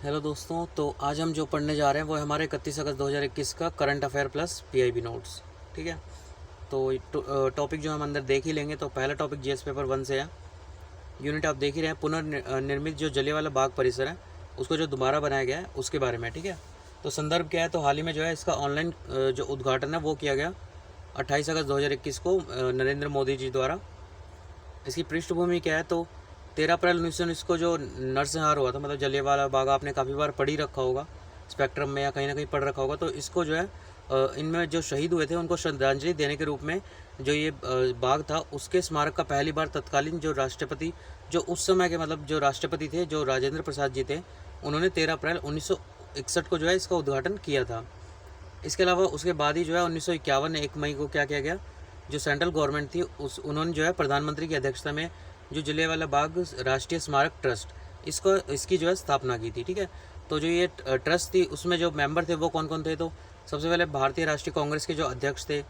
Hello दोस्तों, तो आज हम जो पढ़ने जा रहे हैं वो है हमारे 31 अगस्त 2021 का current affair plus PIB notes. ठीक है, तो टॉपिक जो हम अंदर देख ही लेंगे। तो पहला टॉपिक जीएस पेपर 1 से है। यूनिट आप देख ही रहे हैं, पुनर्निर्मित जो जलियांवाला बाग परिसर है उसको जो दोबारा बनाया गया है उसके बारे में। ठीक है, तो संदर्भ क्या है, तो हाल ही में जो है इसका ऑनलाइन जो उद्घाटन है वो किया गया 28 अगस्त 2021 को नरेंद्र मोदी जी द्वारा। इसकी पृष्ठभूमि क्या है, तो 13 अप्रैल 1919 को जो नरसंहार हुआ था, मतलब जलियांवाला बाग आपने काफ़ी बार पढ़ ही रखा होगा, स्पेक्ट्रम में या कहीं ना कहीं पढ़ रखा होगा। तो इसको जो है इनमें जो शहीद हुए थे उनको श्रद्धांजलि देने के रूप में जो ये बाग था उसके स्मारक का पहली बार तत्कालीन जो राष्ट्रपति, जो उस समय के मतलब जो राष्ट्रपति थे, जो राजेंद्र प्रसाद जी थे, उन्होंने 13 अप्रैल 1961 को जो है इसका उद्घाटन किया था। इसके अलावा उसके बाद ही जो है 1951 1 मई को क्या किया गया, जो सेंट्रल गवर्नमेंट थी उन्होंने जो है प्रधानमंत्री की अध्यक्षता में जो जलियांवाला बाग राष्ट्रीय स्मारक ट्रस्ट इसकी जो है स्थापना की थी। ठीक है, तो जो ये ट्रस्ट थी उसमें जो मेंबर थे वो कौन कौन थे, तो सबसे पहले भारतीय राष्ट्रीय कांग्रेस के जो अध्यक्ष थे,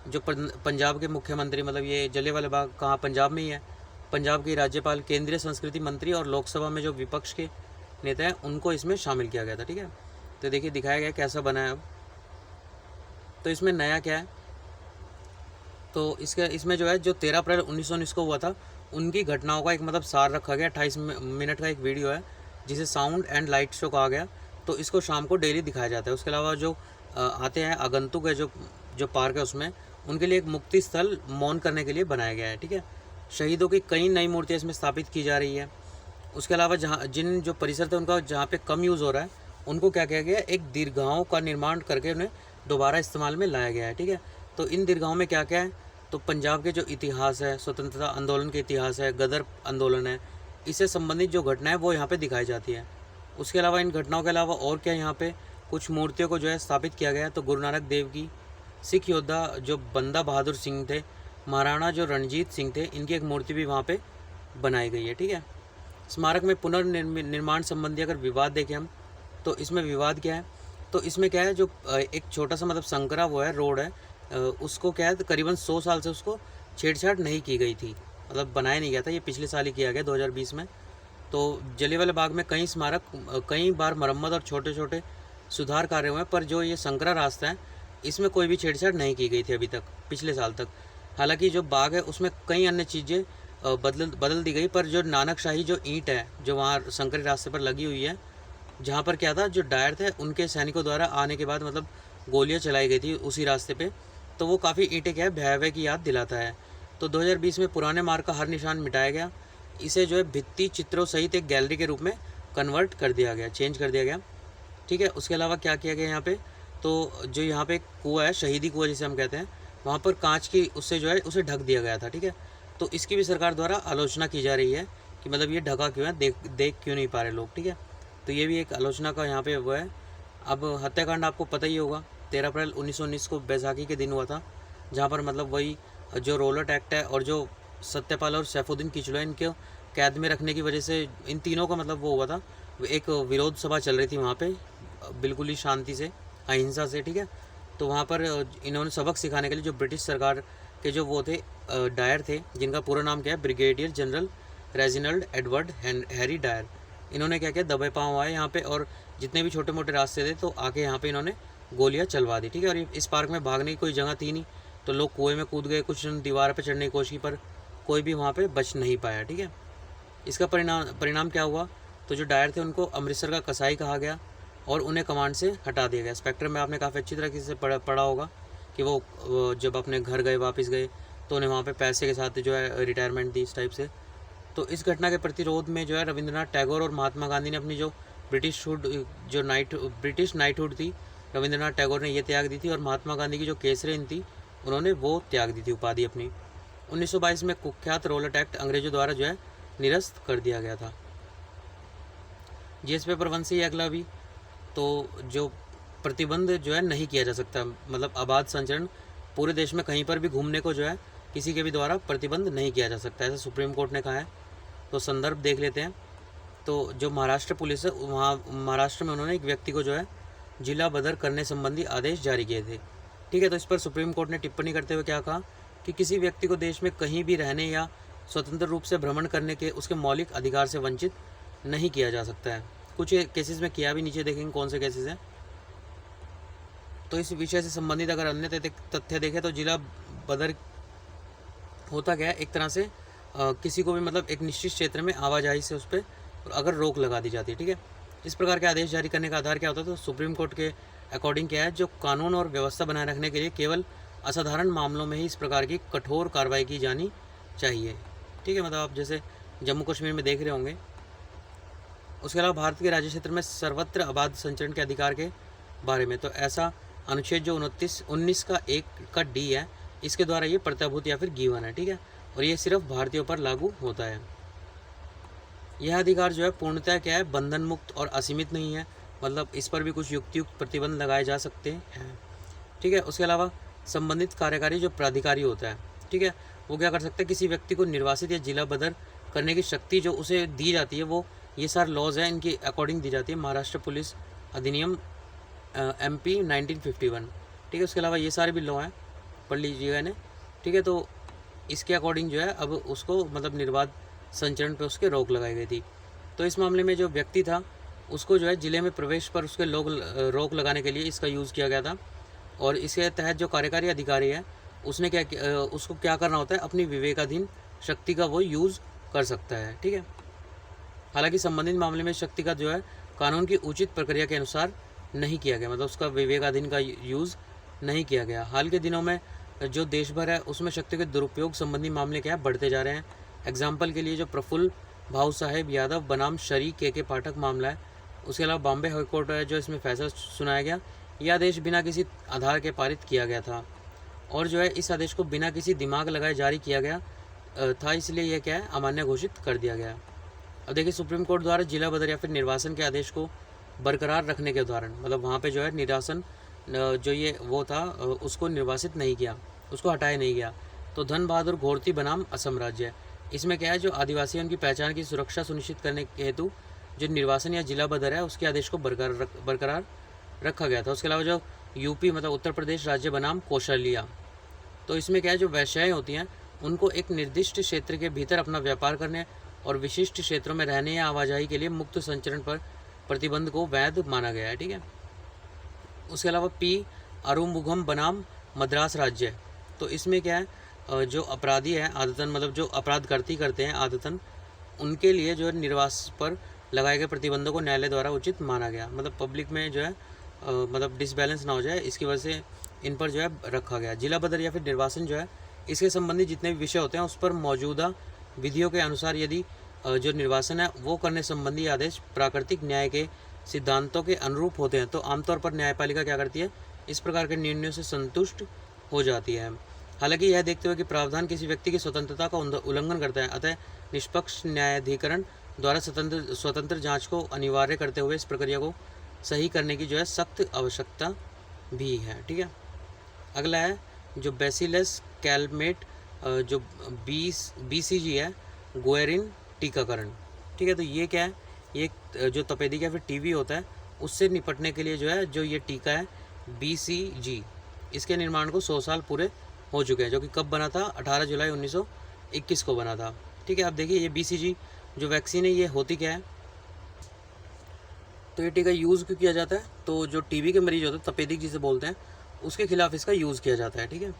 जो पंजाब के मुख्यमंत्री, मतलब ये जलियांवाला बाग कहाँ पंजाब में ही है, पंजाब के राज्यपाल, केंद्रीय संस्कृति मंत्री और लोकसभा में जो विपक्ष के नेता हैं उनको इसमें शामिल किया गया था। ठीक है, तो देखिए दिखाया गया कैसा बना है अब। तो इसमें नया क्या है, तो इसमें जो है जो 13 अप्रैल 1919 को हुआ था उनकी घटनाओं का एक मतलब सार रखा गया। 28 मिनट का एक वीडियो है जिसे साउंड एंड लाइट शो कहा गया। तो इसको शाम को डेली दिखाया जाता है। उसके अलावा जो आते हैं आगंतुक है, जो जो पार्क है उसमें उनके लिए एक मुक्ति स्थल मौन करने के लिए बनाया गया है। ठीक है, शहीदों की कई नई मूर्तियाँ इसमें स्थापित की जा रही है। उसके अलावा जहाँ जिन जो परिसर थे उनका जहाँ पे कम यूज़ हो रहा है उनको क्या किया गया, एक दीर्घाओं का निर्माण करके उन्हें दोबारा इस्तेमाल में लाया गया है। ठीक है, तो इन दीर्घाओं में क्या क्या है, तो पंजाब के जो इतिहास है, स्वतंत्रता आंदोलन के इतिहास है, गदर आंदोलन है, इससे संबंधित जो घटनाएं वो यहाँ पे दिखाई जाती है। उसके अलावा इन घटनाओं के अलावा और क्या यहाँ पे कुछ मूर्तियों को जो है स्थापित किया गया है, तो गुरु नानक देव की, सिख योद्धा जो बंदा बहादुर सिंह थे, महाराणा जो रणजीत सिंह थे, इनकी एक मूर्ति भी वहाँ पे बनाई गई है। ठीक है, स्मारक में पुनर्निर्माण संबंधी अगर विवाद देखें हम, तो इसमें विवाद क्या है, तो इसमें क्या है, जो एक छोटा सा मतलब संकरा वो है रोड है, उसको क्या है करीबन 100 साल से उसको छेड़छाड़ नहीं की गई थी, मतलब बनाया नहीं गया था। ये पिछले साल ही किया गया 2020 में। तो जलियांवाला बाग में कई स्मारक कई बार मरम्मत और छोटे छोटे सुधार कार्य हुए हैं, पर जो ये संकरा रास्ता है इसमें कोई भी छेड़छाड़ नहीं की गई थी अभी तक, पिछले साल तक। हालांकि जो बाग है उसमें कई अन्य चीज़ें बदल दी गई, पर जो नानकशाही जो ईंट है जो वहाँ संकरी रास्ते पर लगी हुई है, जहाँ पर क्या था, जो डायर थे उनके सैनिकों द्वारा आने के बाद मतलब गोलियाँ चलाई गई थी उसी रास्ते पे, तो वो काफ़ी ईंटें क्या है भयावह की याद दिलाता है। तो 2020 में पुराने मार्ग का हर निशान मिटाया गया, इसे जो है भित्ति चित्रों सहित एक गैलरी के रूप में कन्वर्ट कर दिया गया, चेंज कर दिया गया। ठीक है, उसके अलावा क्या किया गया यहाँ पे, तो जो यहाँ पे कुआँ है, शहीदी कुआँ जिसे हम कहते हैं, वहाँ पर कांच की उससे जो है उसे ढक दिया गया था। ठीक है, तो इसकी भी सरकार द्वारा आलोचना की जा रही है कि मतलब ये ढका क्यों है, देख क्यों नहीं पा रहे लोग। ठीक है, तो ये भी एक आलोचना का यहाँ पे वो है। अब हत्याकांड आपको पता ही होगा, 13 अप्रैल 1919 को बैसाखी के दिन हुआ था, जहाँ पर मतलब वही जो रोलट एक्ट है और जो सत्यपाल और सैफुद्दीन किचलुआ इनको कैद में रखने की वजह से इन तीनों का मतलब वो हुआ था, एक विरोध सभा चल रही थी वहाँ पे बिल्कुल ही शांति से, अहिंसा से। ठीक है, तो वहाँ पर इन्होंने सबक सिखाने के लिए जो ब्रिटिश सरकार के जो वो थे डायर थे, जिनका पूरा नाम क्या है, Brigadier General Reginald Edward Harry Dyer, इन्होंने क्या किया, दबे पाँव आए यहाँ पे और जितने भी छोटे मोटे रास्ते थे तो आके यहाँ पे इन्होंने गोलियाँ चलवा दी। ठीक है, और इस पार्क में भागने की कोई जगह थी नहीं, तो लोग कुएं में कूद गए, कुछ दीवार पर चढ़ने की कोशिश की, पर कोई भी वहाँ पे बच नहीं पाया। ठीक है, इसका परिणाम क्या हुआ, तो जो डायर थे उनको अमृतसर का कसाई कहा गया और उन्हें कमांड से हटा दिया गया। स्पेक्ट्रम में आपने काफ़ी अच्छी तरीके से पढ़ा होगा कि वो जब अपने घर गए, वापस गए, तो उन्हें वहाँ पे पैसे के साथ जो है रिटायरमेंट दी, इस टाइप से। तो इस घटना के प्रतिरोध में जो है रविंद्रनाथ टैगोर और महात्मा गांधी ने अपनी जो ब्रिटिश नाइटहुड थी, रविंद्रनाथ टैगोर ने ये त्याग दी थी, और महात्मा गांधी की जो केसरेन थी उन्होंने वो त्याग दी थी उपाधि अपनी। 1922 में कुख्यात रोलट एक्ट अंग्रेजों द्वारा जो है निरस्त कर दिया गया था। जीएस पेपर 1 से ही अगला भी, तो जो प्रतिबंध जो है नहीं किया जा सकता, मतलब आबाद संचरण पूरे देश में कहीं पर भी घूमने को जो है किसी के भी द्वारा प्रतिबंध नहीं किया जा सकता, ऐसा सुप्रीम कोर्ट ने कहा है। तो संदर्भ देख लेते हैं, तो जो महाराष्ट्र पुलिस है वहाँ महाराष्ट्र में उन्होंने एक व्यक्ति को जो है जिला बदर करने संबंधी आदेश जारी किए थे। ठीक है, तो इस पर सुप्रीम कोर्ट ने टिप्पणी करते हुए क्या कहा कि किसी व्यक्ति को देश में कहीं भी रहने या स्वतंत्र रूप से भ्रमण करने के उसके मौलिक अधिकार से वंचित नहीं किया जा सकता है। कुछ केसेस में किया भी, नीचे देखेंगे कौन से केसेस हैं। तो इस विषय से संबंधित अगर अन्य तथ्य देखें तो जिला बदर होता क्या है, एक तरह से किसी को भी मतलब एक निश्चित क्षेत्र में आवाजाही से उस पर अगर रोक लगा दी जाती है, ठीक है। इस प्रकार के आदेश जारी करने का आधार क्या होता है, तो सुप्रीम कोर्ट के अकॉर्डिंग क्या है, जो कानून और व्यवस्था बनाए रखने के लिए केवल असाधारण मामलों में ही इस प्रकार की कठोर कार्रवाई की जानी चाहिए, ठीक है। मतलब आप जैसे जम्मू कश्मीर में देख रहे होंगे। उसके अलावा भारत के राज्य क्षेत्र में सर्वत्र आबाद संचरण के अधिकार के बारे में, तो ऐसा अनुच्छेद जो 19 का 1 का डी है, इसके द्वारा ये प्रत्याभूत या फिर गिवन है, ठीक है। और ये सिर्फ भारतीयों पर लागू होता है। यह अधिकार जो है पूर्णतः क्या है, बंधन मुक्त और असीमित नहीं है, मतलब इस पर भी कुछ युक्तियुक्त प्रतिबंध लगाए जा सकते हैं, ठीक है। उसके अलावा संबंधित कार्यकारी जो प्राधिकारी होता है, ठीक है, वो क्या कर सकता है, किसी व्यक्ति को निर्वासित या जिला बदर करने की शक्ति जो उसे दी जाती है, वो ये सारे लॉज हैं इनके अकॉर्डिंग दी जाती है। महाराष्ट्र पुलिस अधिनियम MP 1951, ठीक है। उसके अलावा ये सारे भी लॉ हैं, पढ़ लीजिएगा इन्हें, ठीक है। तो इसके अकॉर्डिंग जो है अब उसको मतलब निर्बाध संचरण पे उसके रोक लगाई गई थी। तो इस मामले में जो व्यक्ति था उसको जो है जिले में प्रवेश पर उसके रोक लगाने के लिए इसका यूज़ किया गया था। और इसके तहत जो कार्यकारी अधिकारी है उसने उसको क्या करना होता है, अपनी विवेकाधीन शक्ति का वो यूज़ कर सकता है, ठीक है। हालांकि संबंधित मामले में शक्ति का जो है कानून की उचित प्रक्रिया के अनुसार नहीं किया गया, मतलब उसका विवेकाधीन का यूज़ नहीं किया गया। हाल के दिनों में जो देश भर है उसमें शक्ति के दुरुपयोग संबंधी मामले क्या है, बढ़ते जा रहे हैं। एग्जाम्पल के लिए जो प्रफुल्ल भाऊ साहेब यादव बनाम शरी के पाठक मामला है। उसके अलावा बॉम्बे हाईकोर्ट है जो इसमें फैसला सुनाया गया। यह आदेश बिना किसी आधार के पारित किया गया था और जो है इस आदेश को बिना किसी दिमाग लगाए जारी किया गया था, इसलिए यह क्या है, अमान्य घोषित कर दिया गया। अब देखिए सुप्रीम कोर्ट द्वारा जिला बदर या फिर निर्वासन के आदेश को बरकरार रखने के उदाहरण, मतलब वहाँ पे जो है निर्वासन जो ये वो था उसको निर्वासित नहीं किया, उसको हटाया नहीं गया। तो धन बहादुर घोरती बनाम असम राज्य, इसमें क्या है, जो आदिवासी उनकी पहचान की सुरक्षा सुनिश्चित करने के हेतु जो निर्वासन या जिला बदर है उसके आदेश को बरकरार रखा गया था। उसके अलावा जो यूपी मतलब उत्तर प्रदेश राज्य बनाम कौशल्या, तो इसमें क्या है, जो वेश्याएँ होती हैं उनको एक निर्दिष्ट क्षेत्र के भीतर अपना व्यापार करने और विशिष्ट क्षेत्रों में रहने या आवाजाही के लिए मुक्त संचरण पर प्रतिबंध को वैध माना गया है, ठीक है। उसके अलावा पी अरुमुघम बनाम मद्रास राज्य, तो इसमें क्या है, जो अपराधी है आदतन मतलब जो अपराध करते हैं आदतन, उनके लिए जो है निर्वास पर लगाए गए प्रतिबंधों को न्यायालय द्वारा उचित माना गया। मतलब पब्लिक में जो है मतलब डिसबैलेंस ना हो जाए, इसकी वजह से इन पर जो है रखा गया। जिला बदर या फिर निर्वासन जो है इसके संबंधित जितने भी विषय होते हैं उस पर मौजूदा विधियों के अनुसार यदि जो निर्वासन है वो करने संबंधी आदेश प्राकृतिक न्याय के सिद्धांतों के अनुरूप होते हैं तो आमतौर पर न्यायपालिका क्या करती है, इस प्रकार के निर्णयों से संतुष्ट हो जाती है। हालांकि यह देखते हुए कि प्रावधान किसी व्यक्ति की स्वतंत्रता का उल्लंघन करता है, अतः निष्पक्ष न्यायाधिकरण द्वारा स्वतंत्र जांच को अनिवार्य करते हुए इस प्रक्रिया को सही करने की जो है सख्त आवश्यकता भी है, ठीक है। अगला है जो बेसिलस कैलमेट जो BCG है, गुएरिन टीकाकरण, ठीक है। तो ये क्या है, ये जो तपेदिक या फिर TB होता है उससे निपटने के लिए जो है जो ये टीका है BCG, इसके निर्माण को 100 साल पूरे हो चुके हैं, जो कि कब बना था, 18 जुलाई 1921 को बना था, ठीक है। अब देखिए ये BCG जो वैक्सीन है ये होती क्या है, तो ये टीका यूज़ क्यों किया जाता है, तो जो TB के मरीज होते हैं, तपेदिक जिसे बोलते हैं, उसके खिलाफ इसका यूज़ किया जाता है, ठीक है।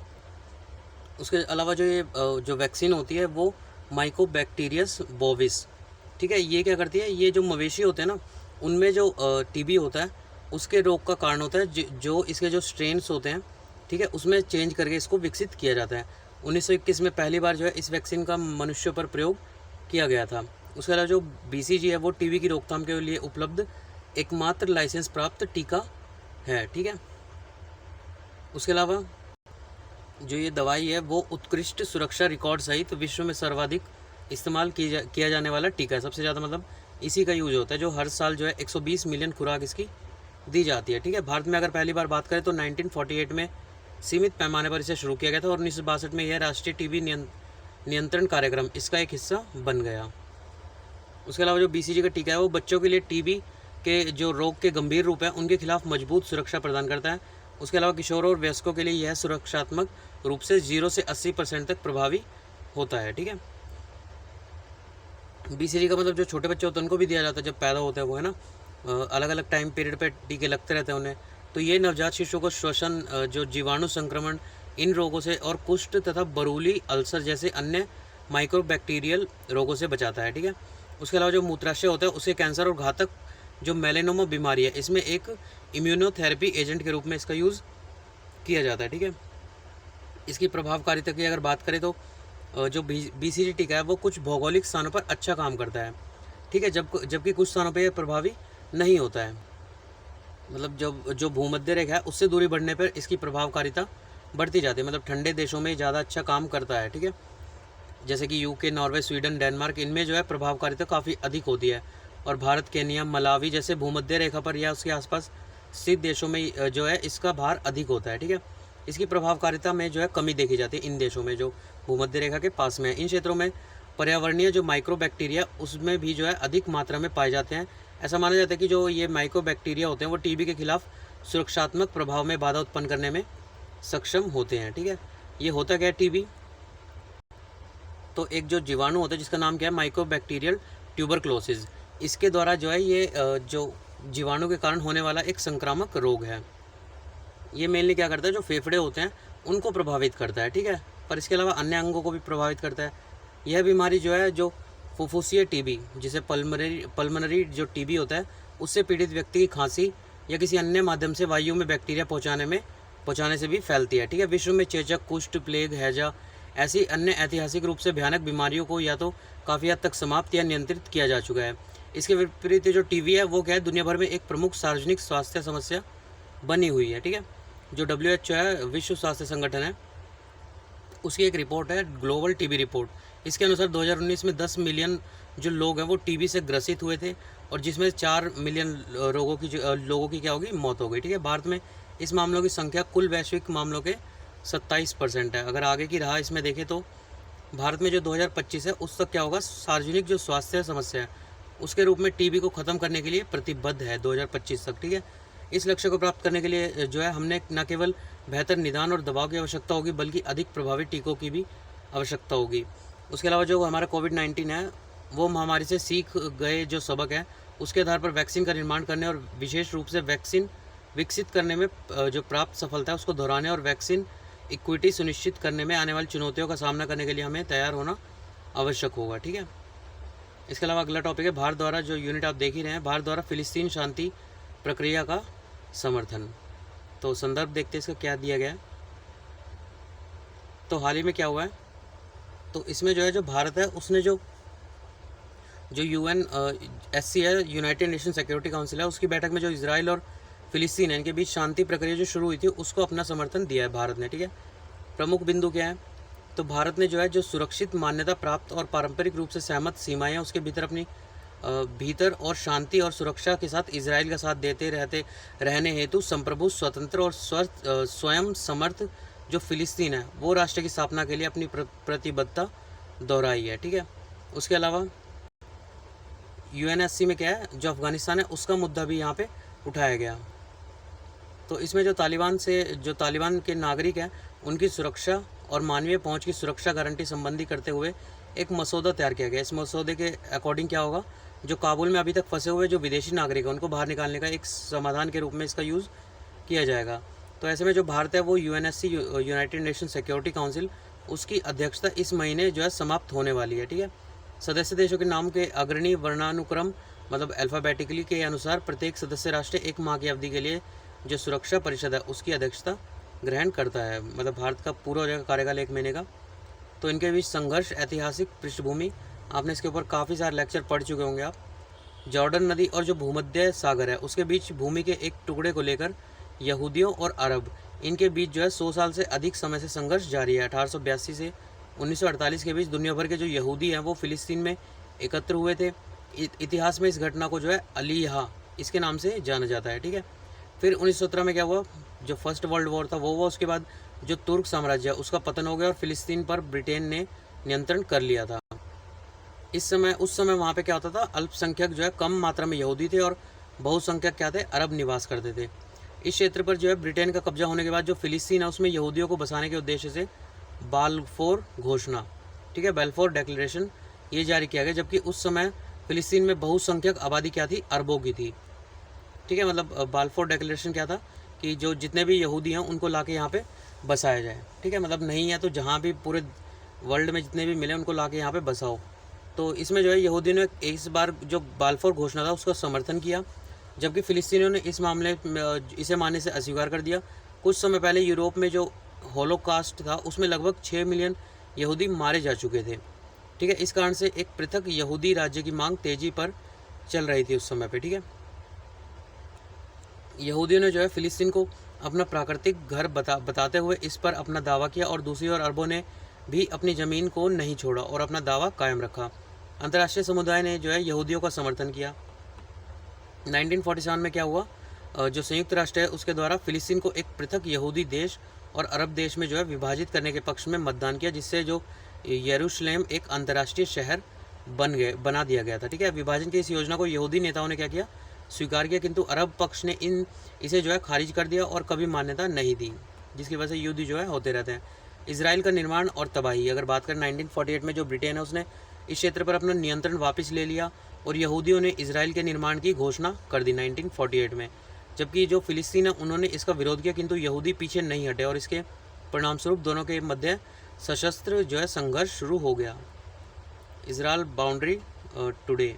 उसके अलावा जो ये जो वैक्सीन होती है वो माइकोबैक्टीरियस बोविस, ठीक है, ये क्या करती है, ये जो मवेशी होते हैं ना उनमें जो TB होता है उसके रोग का कारण होता है, जो इसके जो स्ट्रेन्स होते हैं, ठीक है, उसमें चेंज करके इसको विकसित किया जाता है। 1921 में पहली बार जो है इस वैक्सीन का मनुष्यों पर प्रयोग किया गया था। उसके अलावा जो BCG है वो TB की रोकथाम के लिए उपलब्ध एकमात्र लाइसेंस प्राप्त टीका है, ठीक है। उसके अलावा जो ये दवाई है वो उत्कृष्ट सुरक्षा रिकॉर्ड सहित विश्व में सर्वाधिक इस्तेमाल किया जाने वाला टीका है, सबसे ज़्यादा मतलब इसी का यूज होता है, जो हर साल जो है 120 मिलियन खुराक इसकी दी जाती है, ठीक है। भारत में अगर पहली बार बात करें तो 1948 में सीमित पैमाने पर इसे शुरू किया गया था और 1962 में यह राष्ट्रीय TB नियंत्रण कार्यक्रम इसका एक हिस्सा बन गया। उसके अलावा जो BCG का टीका है वो बच्चों के लिए TB के जो रोग के गंभीर रूप है उनके खिलाफ मजबूत सुरक्षा प्रदान करता है। उसके अलावा किशोरों और वयस्कों के लिए यह सुरक्षात्मक रूप से 0 से 80% तक प्रभावी होता है, ठीक है। BCG का मतलब जो छोटे बच्चे होते हैं उनको भी दिया जाता है जब पैदा होते हैं वो, है ना। अलग अलग टाइम पीरियड पे टीके लगते रहते हैं उन्हें। तो ये नवजात शिशु को श्वसन जो जीवाणु संक्रमण इन रोगों से और कुष्ठ तथा बरूली अल्सर जैसे अन्य माइक्रोबैक्टीरियल रोगों से बचाता है। ठीक है, उसके अलावा जो मूत्राशय होता है उसे कैंसर और घातक जो मेलेनोमा बीमारी है इसमें एक इम्यूनोथेरेपी एजेंट के रूप में इसका यूज़ किया जाता है। ठीक है, इसकी प्रभावकारिता की अगर बात करें तो जो BCG टीका है वो कुछ भौगोलिक स्थानों पर अच्छा काम करता है। ठीक है, जबकि कुछ स्थानों पर यह प्रभावी नहीं होता है। मतलब जो भूमध्य रेखा है उससे दूरी बढ़ने पर इसकी प्रभावकारिता बढ़ती जाती है। मतलब ठंडे देशों में ज़्यादा अच्छा काम करता है। ठीक है, जैसे कि UK, नॉर्वे, स्वीडन, डेनमार्क, इनमें जो है प्रभावकारिता काफ़ी अधिक होती है। और भारत, केन्या, मलावी जैसे भूमध्य रेखा पर या उसके आसपास स्थित देशों में जो है इसका भार अधिक होता है। ठीक है, इसकी प्रभावकारिता में जो है कमी देखी जाती है इन देशों में जो भूमध्य रेखा के पास में है। इन क्षेत्रों में पर्यावरणीय जो माइक्रोबैक्टीरिया उसमें भी जो है अधिक मात्रा में पाए जाते हैं। ऐसा माना जाता है कि जो ये माइक्रोबैक्टीरिया होते हैं वो TB के खिलाफ सुरक्षात्मक प्रभाव में बाधा उत्पन्न करने में सक्षम होते हैं। ठीक है, ये होता क्या है TB? तो एक जो जीवाणु होता है जिसका नाम क्या है, माइक्रोबैक्टीरियल ट्यूबरक्लोसिस, इसके द्वारा जो है ये जो जीवाणु के कारण होने वाला एक संक्रामक रोग है। ये मेनली क्या करता है, जो फेफड़े होते हैं उनको प्रभावित करता है। ठीक है, पर इसके अलावा अन्य अंगों को भी प्रभावित करता है। यह बीमारी जो है जो फुफ्फुसीय TB जिसे पल्मोनरी जो TB होता है उससे पीड़ित व्यक्ति की खांसी या किसी अन्य माध्यम से वायु में बैक्टीरिया पहुँचाने से भी फैलती है। ठीक है, विश्व में चेचक, कुष्ठ, प्लेग, हैजा ऐसी अन्य ऐतिहासिक रूप से भयानक बीमारियों को या तो काफ़ी हद तक समाप्त या नियंत्रित किया जा चुका है। इसके विपरीत जो TB है वो क्या है, दुनिया भर में एक प्रमुख सार्वजनिक स्वास्थ्य समस्या बनी हुई है। ठीक है, जो WHO है, विश्व स्वास्थ्य संगठन है, उसकी एक रिपोर्ट है ग्लोबल TB रिपोर्ट। इसके अनुसार 2019 में 10 मिलियन जो लोग हैं वो TB से ग्रसित हुए थे और जिसमें 4 मिलियन लोगों की क्या होगी, मौत हो गई। ठीक है, भारत में इस मामलों की संख्या कुल वैश्विक मामलों के 27% है। अगर आगे की राह इसमें देखें तो भारत में जो 2025 है उस तक क्या होगा, सार्वजनिक जो स्वास्थ्य समस्या है उसके रूप में TB को ख़त्म करने के लिए प्रतिबद्ध है 2025 तक। ठीक है, इस लक्ष्य को प्राप्त करने के लिए जो है हमने न केवल बेहतर निदान और दवाओं की आवश्यकता होगी बल्कि अधिक प्रभावी टीकों की भी आवश्यकता होगी। उसके अलावा जो हमारा कोविड-19 है वो महामारी से सीख गए जो सबक है उसके आधार पर वैक्सीन का निर्माण करने और विशेष रूप से वैक्सीन विकसित करने में जो प्राप्त सफलता है उसको दोहराने और वैक्सीन इक्विटी सुनिश्चित करने में आने वाली चुनौतियों का सामना करने के लिए हमें तैयार होना आवश्यक होगा। ठीक है, इसके अलावा अगला टॉपिक है भारत द्वारा, जो यूनिट आप देख ही रहे हैं, भारत द्वारा फिलिस्तीन शांति प्रक्रिया का समर्थन। तो संदर्भ देखते हैं इसका क्या दिया गया है। तो हाल ही में क्या हुआ है, तो इसमें जो है जो भारत है उसने जो UNSC है, यूनाइटेड नेशन सिक्योरिटी काउंसिल है, उसकी बैठक में जो इजराइल और फिलिस्तीन है इनके बीच शांति प्रक्रिया जो शुरू हुई थी उसको अपना समर्थन दिया है भारत ने। ठीक है, प्रमुख बिंदु क्या है, तो भारत ने जो है जो सुरक्षित, मान्यता प्राप्त और पारंपरिक रूप से सहमत सीमाएं हैं उसके भीतर अपनी भीतर और शांति और सुरक्षा के साथ इजराइल का साथ देते रहने हेतु संप्रभु, स्वतंत्र और स्वयं समर्थ जो फिलिस्तीन है वो राष्ट्र की स्थापना के लिए अपनी प्रतिबद्धता दोहराई है। ठीक है, उसके अलावा UNSC में क्या है, जो अफगानिस्तान है उसका मुद्दा भी यहाँ पे उठाया गया। तो इसमें जो तालिबान के नागरिक हैं उनकी सुरक्षा और मानवीय पहुंच की सुरक्षा गारंटी संबंधी करते हुए एक मसौदा तैयार किया गया। इस मसौदे के अकॉर्डिंग क्या होगा, जो काबुल में अभी तक फंसे हुए जो विदेशी नागरिक हैं उनको बाहर निकालने का एक समाधान के रूप में इसका यूज़ किया जाएगा। तो ऐसे में जो भारत है वो UNSC, United nation security council, उसकी अध्यक्षता इस महीने जो है समाप्त होने वाली है। ठीक है, सदस्य देशों के नाम के अग्रणी वर्णानुक्रम मतलब अल्फ़ाबेटिकली के अनुसार प्रत्येक सदस्य राष्ट्र 1 माह की अवधि के लिए जो सुरक्षा परिषद है उसकी अध्यक्षता ग्रहण करता है। मतलब भारत का पूरा हो जाएगा कार्यकाल 1 महीने का। तो इनके बीच संघर्ष, ऐतिहासिक पृष्ठभूमि, आपने इसके ऊपर काफ़ी सारे लेक्चर पढ़ चुके होंगे आप। जॉर्डन नदी और जो भूमध्य सागर है उसके बीच भूमि के एक टुकड़े को लेकर यहूदियों और अरब इनके बीच जो है 100 साल से अधिक समय से संघर्ष जारी है। 1882 से 1948 के बीच दुनिया भर के जो यहूदी हैं वो फिलिस्तीन में एकत्र हुए थे। इतिहास में इस घटना को जो है अलीहा इसके नाम से जाना जाता है। ठीक है, फिर 1917 में क्या हुआ, जो फर्स्ट वर्ल्ड वॉर था वो हुआ। उसके बाद जो तुर्क साम्राज्य है उसका पतन हो गया और फिलिस्तीन पर ब्रिटेन ने नियंत्रण कर लिया था। उस समय वहाँ पे क्या होता था, अल्पसंख्यक जो है कम मात्रा में यहूदी थे और बहुसंख्यक क्या थे, अरब निवास करते थे। इस क्षेत्र पर जो है ब्रिटेन का कब्जा होने के बाद जो फिलिस्तीन है उसमें यहूदियों को बसाने के उद्देश्य से बाल्फोर घोषणा, ठीक है, बेल्फोर डिक्लेरेशन ये जारी किया गया। जबकि उस समय फिलिस्तीन में बहुसंख्यक आबादी क्या थी, अरबों की थी। ठीक है। मतलब बाल्फोर डिक्लेरेशन क्या था कि जो जितने भी यहूदी हैं उनको लाके यहाँ पे बसाया जाए, ठीक है। मतलब नहीं है तो जहाँ भी पूरे वर्ल्ड में जितने भी मिले उनको लाके यहाँ पे बसाओ। तो इसमें जो है यहूदियों ने इस बार जो बाल्फोर घोषणा था उसका समर्थन किया, जबकि फ़िलिस्तीनियों ने इस मामले में इसे मानने से अस्वीकार कर दिया। कुछ समय पहले यूरोप में जो होलोकास्ट था उसमें लगभग 6 मिलियन यहूदी मारे जा चुके थे, ठीक है। इस कारण से एक पृथक यहूदी राज्य की मांग तेजी पर चल रही थी उस समय पे, ठीक है। यहूदियों ने जो है फ़िलिस्तीन को अपना प्राकृतिक घर बताते हुए इस पर अपना दावा किया, और दूसरी ओर अरबों ने भी अपनी ज़मीन को नहीं छोड़ा और अपना दावा कायम रखा। अंतर्राष्ट्रीय समुदाय ने जो है यहूदियों का समर्थन किया। 1947 में क्या हुआ, जो संयुक्त राष्ट्र है उसके द्वारा फ़िलिस्तीन को एक पृथक यहूदी देश और अरब देश में जो है विभाजित करने के पक्ष में मतदान किया, जिससे जो यरूशलेम एक अंतर्राष्ट्रीय शहर बना दिया गया था, ठीक है। विभाजन की इस योजना को यहूदी नेताओं ने क्या किया, स्वीकार किया, किंतु अरब पक्ष ने इसे जो है खारिज कर दिया और कभी मान्यता नहीं दी, जिसकी वजह से युद्ध जो है होते रहते हैं। इसराइल का निर्माण और तबाही, अगर बात करें 1948 में जो ब्रिटेन है उसने इस क्षेत्र पर अपना नियंत्रण वापस ले लिया और यहूदियों ने इसराइल के निर्माण की घोषणा कर दी 1948 में, जबकि जो फ़िलिस्तीन है उन्होंने इसका विरोध किया, किंतु यहूदी पीछे नहीं हटे और इसके परिणामस्वरूप दोनों के मध्य सशस्त्र जो है संघर्ष शुरू हो गया। इसराइल बाउंड्री टुडे,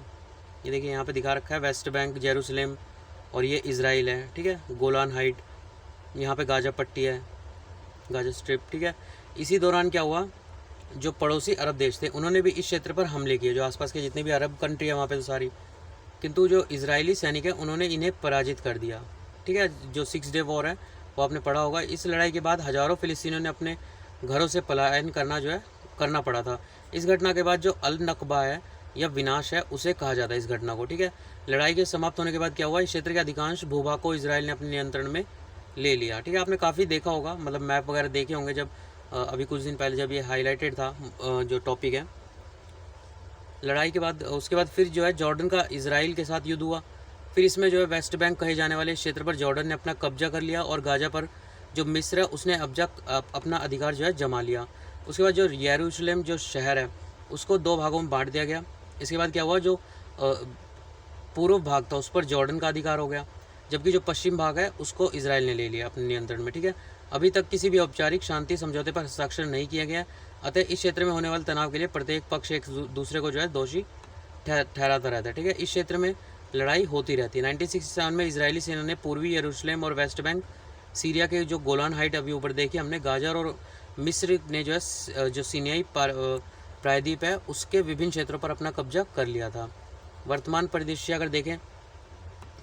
ये देखिए यहाँ पे दिखा रखा है, वेस्ट बैंक, जेरूसलेम, और ये इसराइल है, ठीक है। गोलान हाइट, यहाँ पे गाजा पट्टी है, गाजा स्ट्रिप, ठीक है। इसी दौरान क्या हुआ, जो पड़ोसी अरब देश थे उन्होंने भी इस क्षेत्र पर हमले किए, जो आसपास के जितने भी अरब कंट्री है वहाँ पे तो सारी, किंतु जो इजरायली सैनिक है उन्होंने इन्हें पराजित कर दिया, ठीक है। जो 6 डे वॉर है वो आपने पढ़ा होगा। इस लड़ाई के बाद हज़ारों फ़िलिस्तीनियों ने अपने घरों से पलायन करना पड़ा था। इस घटना के बाद जो अल नकबा है या विनाश है उसे कहा जाता है इस घटना को, ठीक है। लड़ाई के समाप्त होने के बाद क्या हुआ, इस क्षेत्र के अधिकांश भूभाग को इसराइल ने अपने नियंत्रण में ले लिया, ठीक है। आपने काफ़ी देखा होगा, मतलब मैप वगैरह देखे होंगे, जब अभी कुछ दिन पहले जब ये हाईलाइटेड था जो टॉपिक है। लड़ाई के बाद उसके बाद फिर जो है जॉर्डन का इसराइल के साथ युद्ध हुआ। फिर इसमें जो है वेस्ट बैंक कहे जाने वाले क्षेत्र पर जॉर्डन ने अपना कब्जा कर लिया और गाजा पर जो मिस्र है उसने अपना अधिकार जो है जमा लिया। उसके बाद जो यरूशलेम जो शहर है उसको 2 भागों में बांट दिया गया। इसके बाद क्या हुआ, जो पूर्व भाग था उस पर जॉर्डन का अधिकार हो गया, जबकि जो पश्चिम भाग है उसको इसराइल ने ले लिया अपने नियंत्रण में, ठीक है। अभी तक किसी भी औपचारिक शांति समझौते पर हस्ताक्षर नहीं किया गया, अतः इस क्षेत्र में होने वाले तनाव के लिए प्रत्येक पक्ष एक दूसरे को जो है दोषी ठहराता रहता है, ठीक है। इस क्षेत्र में लड़ाई होती रहती है। 1967 में इजरायली सेना ने पूर्वी यरूशलेम और वेस्ट बैंक, सीरिया के जो गोलान हाइट अभी ऊपर देखिए हमने, गाजर और मिस्र ने जो है जो सीनियाई प्रायद्वीप है उसके विभिन्न क्षेत्रों पर अपना कब्जा कर लिया था। वर्तमान परिदृश्य अगर देखें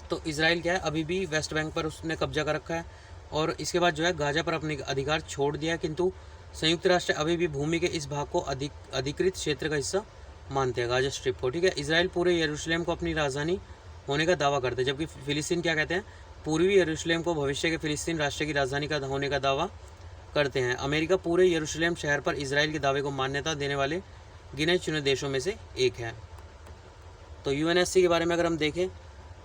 तो इसराइल क्या है, अभी भी वेस्ट बैंक पर उसने कब्जा कर रखा है और इसके बाद जो है गाजा पर अपने अधिकार छोड़ दिया, किंतु संयुक्त राष्ट्र अभी भी भूमि के इस भाग को अधिकृत क्षेत्र का हिस्सा मानते हैं, गाजा स्ट्रिप को, ठीक है। इसराइल पूरे यरूशलेम को अपनी राजधानी होने का दावा करते हैं, जबकि फिलिस्तीन क्या कहते हैं, पूर्वी यरूशलेम को भविष्य के फिलिस्तीन राष्ट्र की राजधानी का होने का दावा करते हैं। अमेरिका पूरे यरूशलेम शहर पर इसराइल के दावे को मान्यता देने वाले गिने चुने देशों में से एक है। तो यूएनएससी के बारे में अगर हम देखें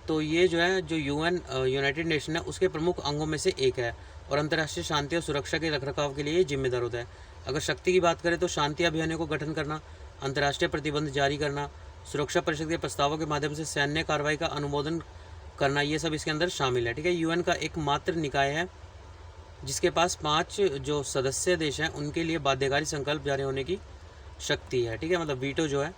तो ये जो है जो यूनाइटेड नेशन है उसके प्रमुख अंगों में से एक है और अंतर्राष्ट्रीय शांति और सुरक्षा के रखरखाव के लिए ये जिम्मेदार होता है। अगर शक्ति की बात करें तो शांति अभियानों को गठन करना, अंतर्राष्ट्रीय प्रतिबंध जारी करना, सुरक्षा परिषद के प्रस्तावों के माध्यम से सैन्य कार्रवाई का अनुमोदन करना, ये सब इसके अंदर शामिल है, ठीक है। यूएन का एकमात्र निकाय है जिसके पास 5 जो सदस्य देश हैं उनके लिए बाध्यकारी संकल्प जारी होने की शक्ति है, ठीक है, मतलब वीटो जो है।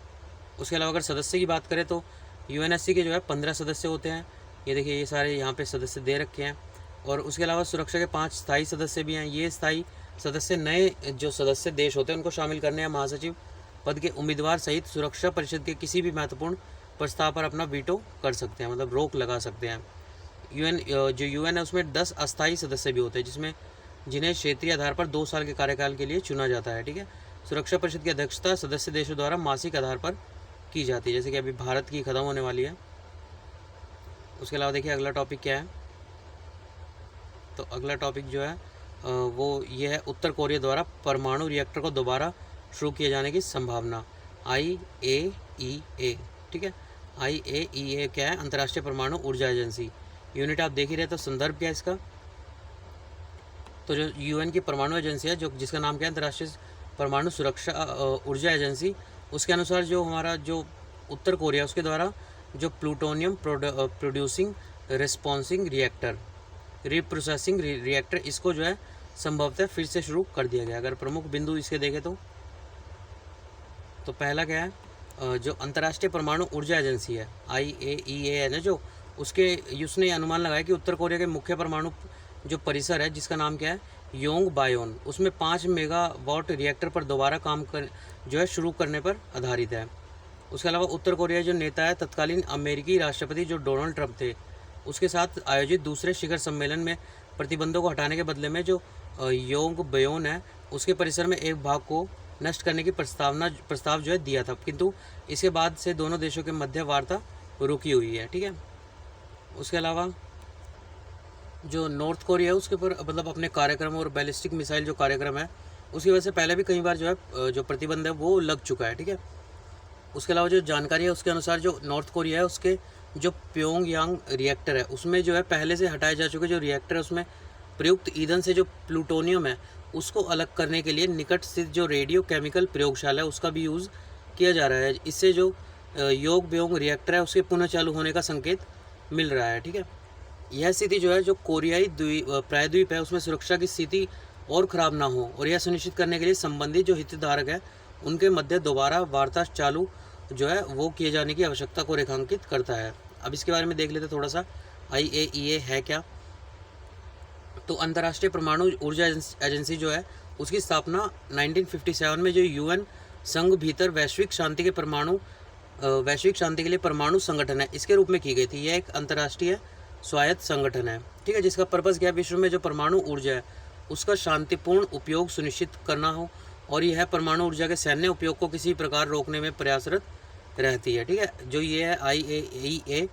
उसके अलावा अगर सदस्य की बात करें तो यूएनएससी के जो है 15 सदस्य होते हैं, ये देखिए ये सारे यहाँ पे सदस्य दे रखे हैं। और उसके अलावा सुरक्षा के 5 स्थायी सदस्य भी हैं। ये स्थायी सदस्य नए जो सदस्य देश होते हैं उनको शामिल करने या महासचिव पद के उम्मीदवार सहित सुरक्षा परिषद के किसी भी महत्वपूर्ण प्रस्ताव पर अपना वीटो कर सकते हैं, मतलब रोक लगा सकते हैं। यूएन है उसमें 10 अस्थायी सदस्य भी होते हैं जिसमें जिन्हें क्षेत्रीय आधार पर 2 साल के कार्यकाल के लिए चुना जाता है, ठीक है। सुरक्षा परिषद की अध्यक्षता सदस्य देशों द्वारा मासिक आधार पर की जाती है, जैसे कि अभी भारत की ख़त्म होने वाली है। उसके अलावा देखिए अगला टॉपिक क्या है, तो अगला टॉपिक जो है वो ये है, उत्तर कोरिया द्वारा परमाणु रिएक्टर को दोबारा शुरू किए जाने की संभावना, IAEA, ठीक है। IAEA क्या है, अंतर्राष्ट्रीय परमाणु ऊर्जा एजेंसी। यूनिट आप देख ही रहे तो संदर्भ क्या है इसका, तो जो यूएन की परमाणु एजेंसी है जो जिसका नाम क्या है, अंतर्राष्ट्रीय परमाणु सुरक्षा ऊर्जा एजेंसी, उसके अनुसार जो हमारा जो उत्तर कोरिया उसके द्वारा जो plutonium producing responsing reactor, reprocessing reactor, इसको जो है संभवतः फिर से शुरू कर दिया गया। अगर प्रमुख बिंदु इसके देखें तो पहला क्या है, जो अंतर्राष्ट्रीय परमाणु ऊर्जा एजेंसी है IAEA है ना, जो उसने अनुमान लगाया कि उत्तर कोरिया के मुख्य परमाणु जो परिसर है जिसका नाम क्या है योंगबायोन, उसमें 5 मेगावाट रिएक्टर पर दोबारा काम कर जो है शुरू करने पर आधारित है। उसके अलावा उत्तर कोरिया जो नेता है तत्कालीन अमेरिकी राष्ट्रपति जो डोनाल्ड ट्रंप थे, उसके साथ आयोजित दूसरे शिखर सम्मेलन में प्रतिबंधों को हटाने के बदले में जो योंगबायोन है उसके परिसर में एक भाग को नष्ट करने की प्रस्ताव जो है दिया था, किंतु इसके बाद से दोनों देशों के मध्य वार्ता रुकी हुई है। ठीक है, उसके अलावा जो नॉर्थ कोरिया है उसके ऊपर मतलब अपने कार्यक्रम और बैलिस्टिक मिसाइल जो कार्यक्रम है उसकी वजह से पहले भी कई बार जो है जो प्रतिबंध है वो लग चुका है। ठीक है, उसके अलावा जो जानकारी है उसके अनुसार जो नॉर्थ कोरिया है उसके जो प्योंगयांग रिएक्टर है उसमें जो है पहले से हटाए जा चुके जो रिएक्टर है उसमें प्रयुक्त ईंधन से जो प्लूटोनियम है उसको अलग करने के लिए निकट स्थित जो रेडियो केमिकल प्रयोगशाला है उसका भी यूज़ किया जा रहा है। इससे जो योंगबायोन रिएक्टर है उसके पुनः चालू होने का संकेत मिल रहा है। ठीक है, यह स्थिति जो है जो कोरियाई प्रायद्वीप है उसमें सुरक्षा की स्थिति और ख़राब ना हो और यह सुनिश्चित करने के लिए संबंधित जो हितधारक है उनके मध्य दोबारा वार्ता चालू जो है वो किए जाने की आवश्यकता को रेखांकित करता है। अब इसके बारे में देख लेते थोड़ा सा, IAEA है क्या। तो अंतर्राष्ट्रीय परमाणु ऊर्जा एजेंसी जो है उसकी स्थापना 1957 में जो UN संघ भीतर वैश्विक शांति के लिए परमाणु संगठन है इसके रूप में की गई थी। यह एक अंतर्राष्ट्रीय स्वायत्त संगठन है। ठीक है, जिसका पर्पस क्या है, विश्व में जो परमाणु ऊर्जा है उसका शांतिपूर्ण उपयोग सुनिश्चित करना हो और यह परमाणु ऊर्जा के सैन्य उपयोग को किसी प्रकार रोकने में प्रयासरत रहती है। ठीक है, जो ये है IAEA